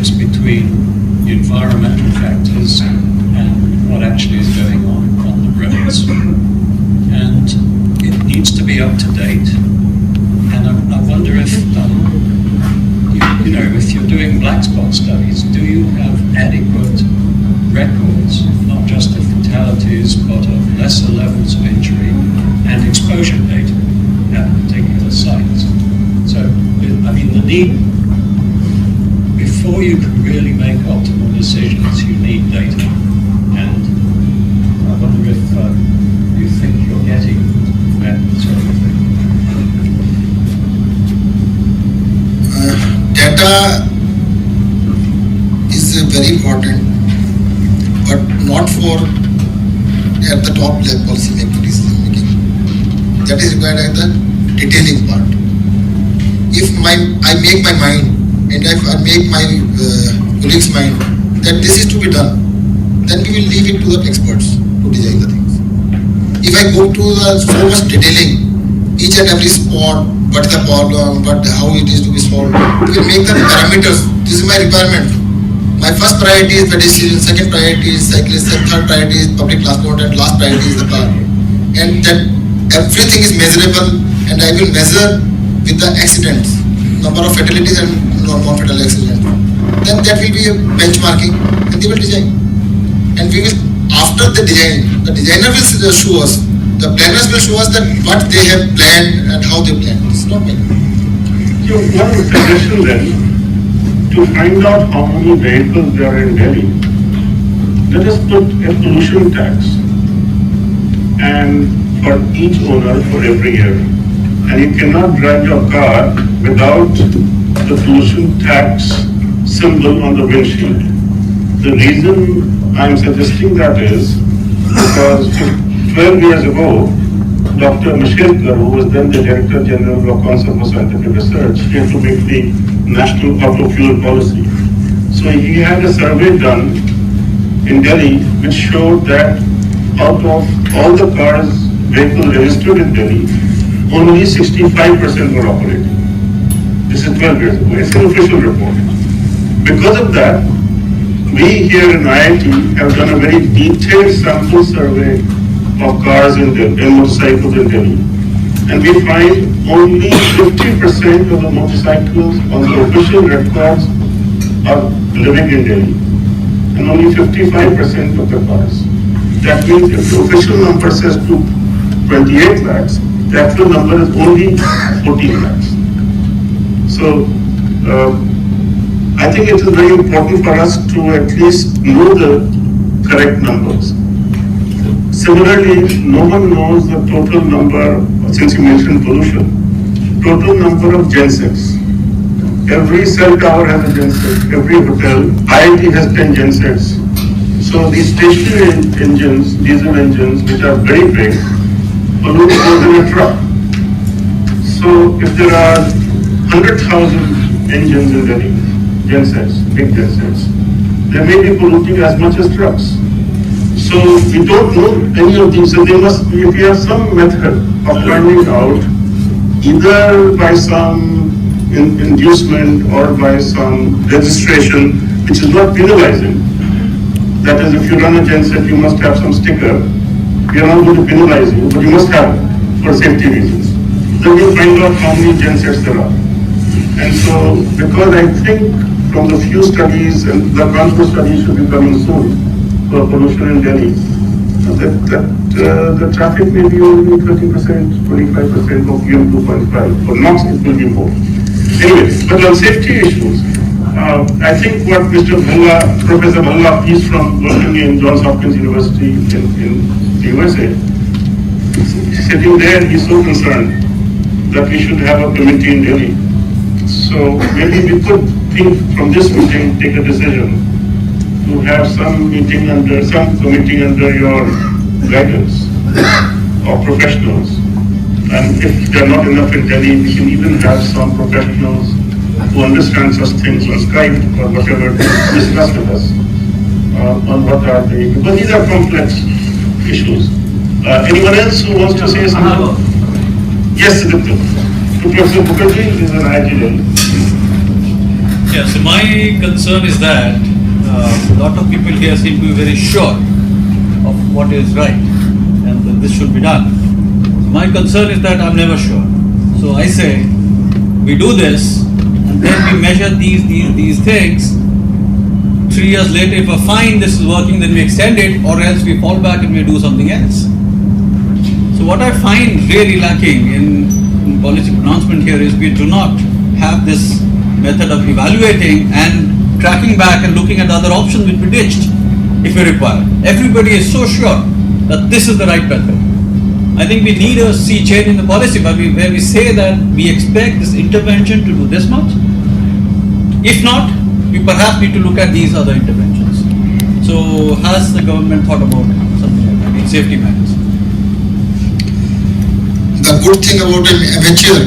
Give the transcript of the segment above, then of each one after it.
difference between environmental factors and what actually is going on the roads. And it needs to be up to date. And I wonder if, if you're doing black spot studies, do you have adequate records, not just of fatalities, but of lesser levels of injury and exposure data at particular sites? So, I mean, the need, before you can really make optimal decisions, you need data. And I wonder if you think you're getting that sort of thing. Data is very important, but not for at the top level policy decision making. That is required at the detailing part. If I make my mind, and if I make my colleagues' mind that this is to be done, then we will leave it to the experts to design the things. If I go to the so much detailing, each and every spot, what is the problem, how it is to be solved, we will make the parameters. This is my requirement. My first priority is pedestrian, second priority is cyclist, and third priority is public transport, and last priority is the car. And that everything is measurable, and I will measure with the accidents, number of fatalities and non-fatal accidents. Then that will be a benchmarking, and they will design. And we will, after the design, the designer will show us, the planners will show us that what they have planned and how they planned. It's not me. So one suggestion then, to find out how many vehicles there are in Delhi, let us put a pollution tax and for each owner for every year. And you cannot drive your car without the pollution tax symbol on the windshield. The reason I'm suggesting that is because 12 years ago, Dr. Mishkelkar, who was then the Director General of Council for Scientific Research, came to make the national auto fuel policy. So he had a survey done in Delhi which showed that out of all the vehicles registered in Delhi, only 65% were operating. This is 12 years ago. It's an official report. Because of that, we here in IIT have done a very detailed sample survey of cars in Delhi, and motorcycles in Delhi. And we find only 50% of the motorcycles on the official records are living in Delhi. And only 55% of the cars. That means if the official number says to 28 lakhs, the actual number is only 14 lakhs. So, I think it is very important for us to at least know the correct numbers. Similarly, no one knows the total number, since you mentioned pollution, total number of gensets. Every cell tower has a genset, every hotel, IIT has 10 gensets. So these stationary engines, diesel engines, which are very big, pollute more than a truck. So if there are 100,000 engines in Delhi, gensets, big gensets, they may be polluting as much as trucks. So we don't know any of these, so they must be, if we have some method of finding out, either by some inducement or by some registration, which is not penalizing. That is, if you run a genset, you must have some sticker. We are not going to penalize you, but you must have it for safety reasons. Then we'll find out how many gensets there are. And so, because I think from the few studies, and the Kanpur study should be coming soon, for pollution in Delhi, the traffic may be only 30%, 25% of PM 2.5. For NOx, it will be more. Anyway, but on safety issues, I think what Mr. Bhalla, Professor Bhalla, he's from working in Johns Hopkins University in the USA, sitting there, he's so concerned that we should have a committee in Delhi. So maybe we could think from this meeting, take a decision to have some meeting under, some committee under your guidance of professionals. And if there are not enough in Delhi, we can even have some professionals who understand such things on Skype or whatever to discuss with us on what are the, because these are complex issues. Anyone else who wants to say something? Yes, Professor Mukherjee is an IIT Delhi. Yeah, so my concern is that a lot of people here seem to be very sure of what is right and that this should be done. So my concern is that I'm never sure. So I say, we do this and then we measure these things. 3 years later, if we find this is working, then we extend it, or else we fall back and we do something else. So what I find really lacking in policy pronouncement here is we do not have this method of evaluating and tracking back and looking at the other options which we ditched if we require. Everybody is so sure that this is the right method. I think we need a sea change in the policy where we say that we expect this intervention to do this much. If not, we perhaps need to look at these other interventions. So has the government thought about something like that in safety matters? The good thing about an amateur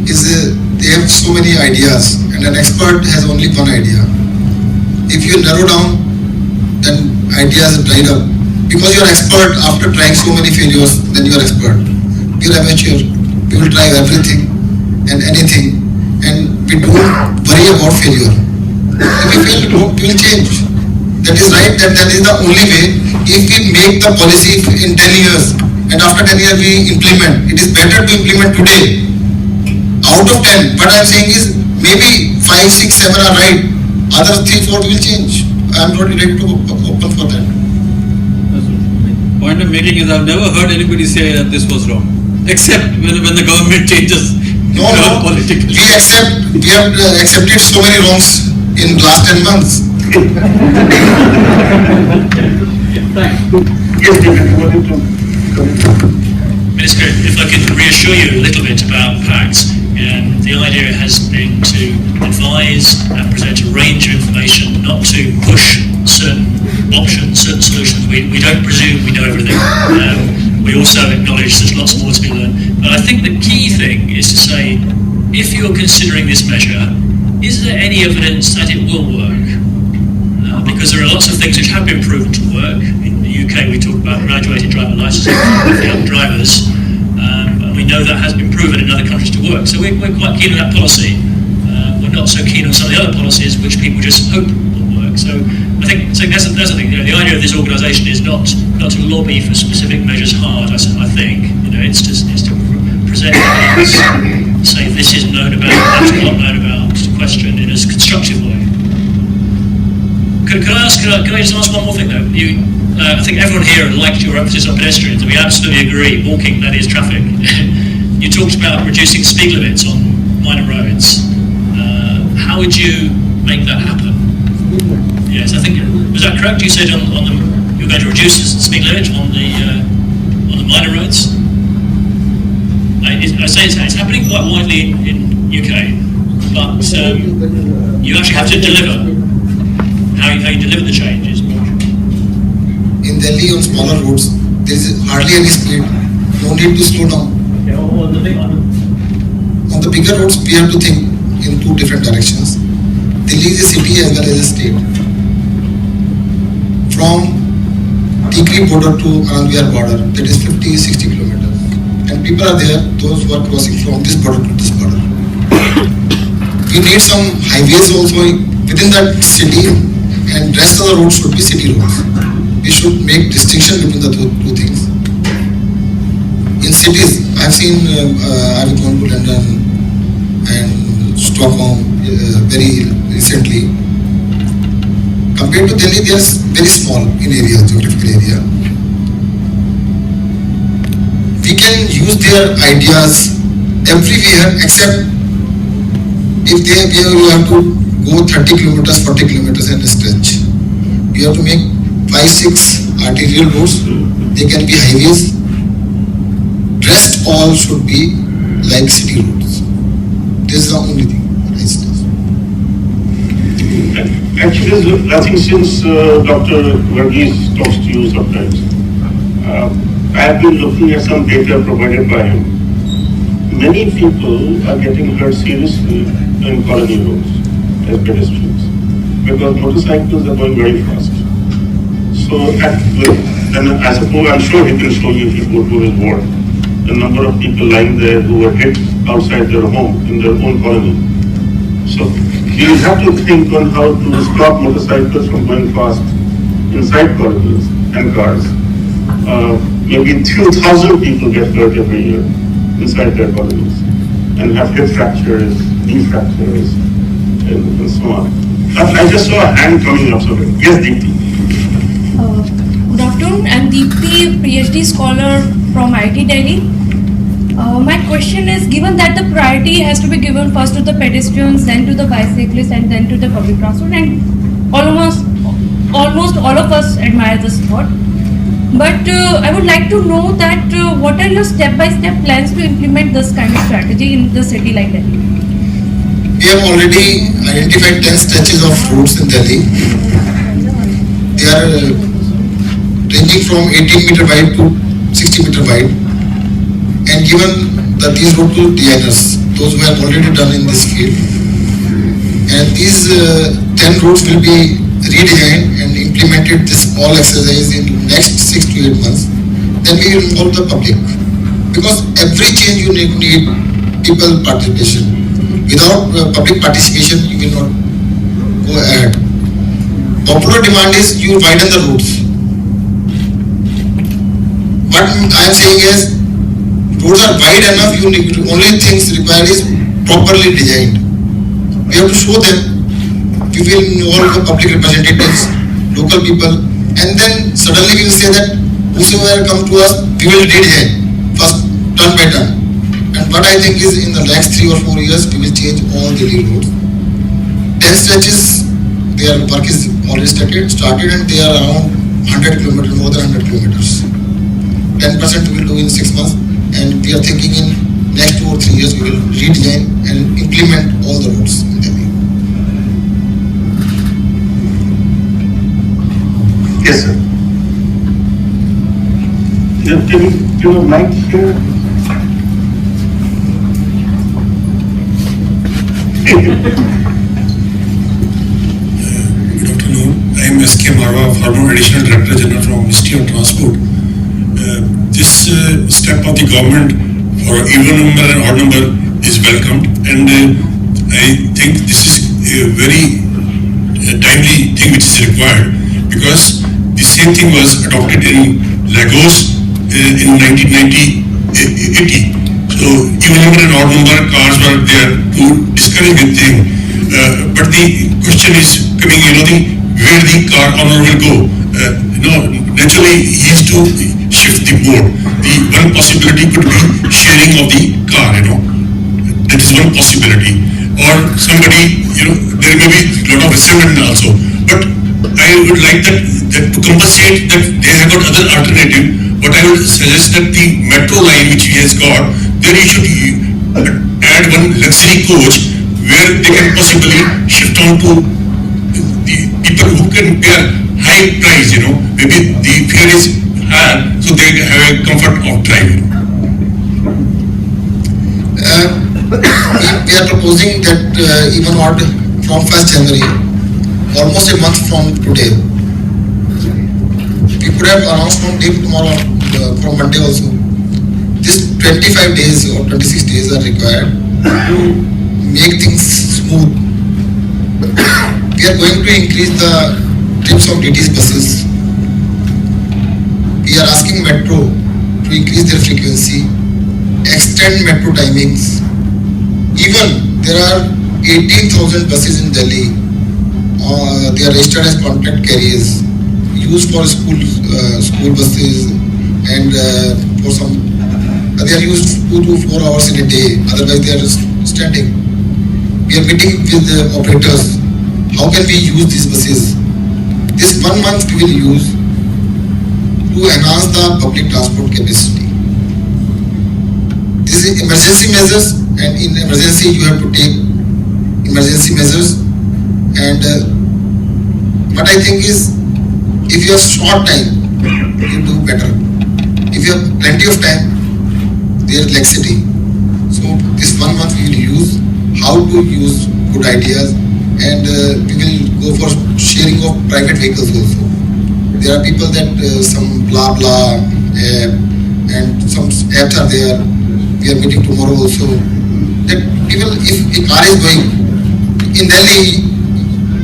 is they have so many ideas and an expert has only one idea. If you narrow down, then ideas dried up. Because you're expert after trying so many failures, then you're expert. We're amateur, we will try everything and anything and we don't worry about failure. If we fail, we will change. That is right, that is the only way. If we make the policy in 10 years and after 10 years we implement, it is better to implement today. Out of 10, what I am saying is maybe 5, 6, 7 are right, other 3, 4 will change. I am not ready to open for that. The point I'm making is I've never heard anybody say that this was wrong, except when the government changes. No, politically. we have accepted so many wrongs in last 10 months. Thanks. Yes, David, you wanted to Minister, if I could reassure you a little bit about PACT, the idea has been to advise and present a range of information, not to push certain options, certain solutions. We don't presume we know everything. We also acknowledge there's lots more to be learned. But I think the key thing is to say, if you're considering this measure, is there any evidence that it will work? Because there are lots of things which have been proven to work. In the UK, we talk about graduated driver licensing for young drivers, and we know that has been proven in other countries to work. So we're quite keen on that policy. We're not so keen on some of the other policies which people just hope will work. So I think that's the thing. The idea of this organisation is not to lobby for specific measures hard. I think it's to present evidence, say this is known about, that's not known about, to question in a constructive way. Can I just ask one more thing though? I think everyone here liked your emphasis on pedestrians, and we absolutely agree. Walking, that is traffic. You talked about reducing speed limits on minor roads. How would you make that happen? Yes, I think, was that correct? You said you're going to reduce the speed limit on the minor roads. I say it's happening quite widely in UK, but you actually have to deliver. How you deliver the change is more. In Delhi, on smaller roads, there is hardly any speed. No need to slow down. Okay, On the bigger roads, we have to think in 2 different directions. Delhi is a city as well as a state. From Tikri border to Anandvihar border, that is 50-60 kilometers. And people are there, those who are crossing from this border to this border. We need some highways also within that city, and rest of the roads should be city roads. We should make distinction between the two things. In cities, I've seen, I've gone to London and Stockholm very recently. Compared to Delhi, they are very small in area, geographical area. We can use their ideas everywhere except if you have to go 30 kilometers, 40 kilometers and stretch. You have to make 5-6 arterial roads. They can be highways. Rest all should be like city roads. This is the only thing that I suggest. Actually, I think since Dr. Varghese talks to you sometimes, I have been looking at some data provided by him. Many people are getting hurt seriously in colony roads as pedestrians because motorcycles are going very fast. So then I suppose, I'm sure he can show you if you go to his ward, the number of people lying there who were hit outside their home in their own colony. So You have to think on how to stop motorcycles from going fast inside corridors and cars. Maybe 2,000 people get hurt every year inside their corridors and have hip fractures, knee fractures, and so on. I just saw a hand coming up. So yes, Deepti. Good afternoon. I'm Deepti, PhD scholar from IIT Delhi. My question is, given that the priority has to be given first to the pedestrians, then to the bicyclists, and then to the public transport, and almost all of us admire this thought. But I would like to know that what are your step-by-step plans to implement this kind of strategy in the city like Delhi? We have already identified 10 stretches of routes in Delhi. They are ranging from 18 meter wide to 60 meter wide, and given that these routes to designers, those who have already done in this field, and these 10 routes will be redesigned and implemented this all exercise in next 6 to 8 months. Then we will involve the public, because every change you need people participation. Without public participation, you will not go ahead. Popular demand is you widen the routes. What I am saying is, roads are wide enough, only things required is properly designed. We have to show them. We will involve the public representatives, local people, and then suddenly we will say that whosoever come to us, we will redesign first, turn by turn. And what I think is in the next 3 or 4 years, we will change all the roads. 10 stretches, their work is already started, and they are around 100 kilometers, more than 100 kilometers. 10% we will do in 6 months, and we are thinking in next 2 or 3 years we will redesign and implement all the roads in Delhi. Yes, sir. Can you give a mic here? Good afternoon. I am S.K. Marwa, former Additional Director General from Ministry of Transport. This step of the government for even number and odd number is welcomed, and I think this is a very timely thing which is required, because the same thing was adopted in Lagos in 1980. So even number and odd number cars were there to discourage the thing. But the question is coming, where the car owner will go. Naturally he is to shift the mode. The one possibility could be sharing of the car, That is one possibility. Or somebody, there may be a lot of resentment also. But I would like that to compensate that they have got other alternative. What I would suggest that the metro line which he has got, there you should add one luxury coach where they can possibly shift on to the people who can pay a high price, maybe the fare is higher, so they have a comfort of driving. We are proposing that even odd from 1st January, almost a month from today, we could have announced from day tomorrow, from Monday also. This 25 days or 26 days are required to make things smooth. We are going to increase the trips of DT's buses. We are asking Metro to increase their frequency, extend metro timings. Even there are 18,000 buses in Delhi. They are registered as contract carriers, used for school buses, and for some they are used 2 to 4 hours in a day. Otherwise, they are standing. We are meeting with the operators. How can we use these buses? This 1 month we will use to enhance the public transport capacity. This is emergency measures, and in emergency you have to take emergency measures. And what I think is, if you have short time, you do better. If you have plenty of time, there is laxity. So this 1 month we will use how to use good ideas, and we will go for sharing of private vehicles also. There are people that some blah blah app and some apps are there. We are meeting tomorrow also. That people, if a car is going, in Delhi,